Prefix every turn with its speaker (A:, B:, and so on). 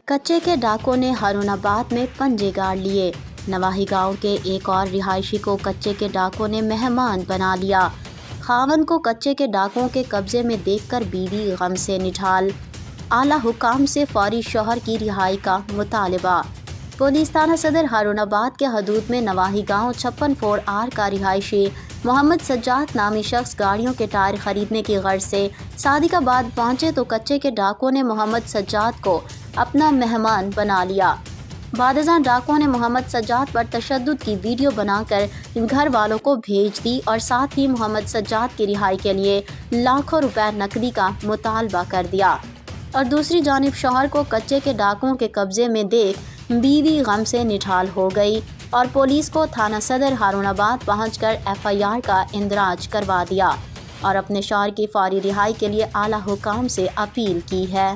A: کچے کے ڈاکوں نے ہارون آباد میں پنجے گاڑ لیے۔ نواحی گاؤں کے ایک اور رہائشی کو کچے کے ڈاکوں نے مہمان بنا لیا۔ خاوند کو کچے کے ڈاکوں کے قبضے میں دیکھ کر بیوی غم سے نڈھال۔ اعلیٰ حکام سے فوری شوہر کی رہائی کا مطالبہ۔ پولیس تھانہ صدر ہارون آباد کے حدود میں نواحی گاؤں 56 کا رہائشی محمد سجاد نامی شخص گاڑیوں کے ٹائر خریدنے کی غرض سے صادق آباد پہنچے تو کچے کے ڈاکوں نے محمد سجاد کو اپنا مہمان بنا لیا۔ بعد ازاں ڈاکوں نے محمد سجاد پر تشدد کی ویڈیو بنا کر گھر والوں کو بھیج دی اور ساتھ ہی محمد سجاد کی رہائی کے لیے لاکھوں روپے نقدی کا مطالبہ کر دیا، اور دوسری جانب شوہر کو کچے کے ڈاکوں کے قبضے میں دیکھ بیوی غم سے نڈھال ہو گئی اور پولیس کو تھانہ صدر ہارون آباد پہنچ کر FIR کا اندراج کروا دیا اور اپنے شوہر کی فوری رہائی کے لیے اعلیٰ حکام سے اپیل کی ہے۔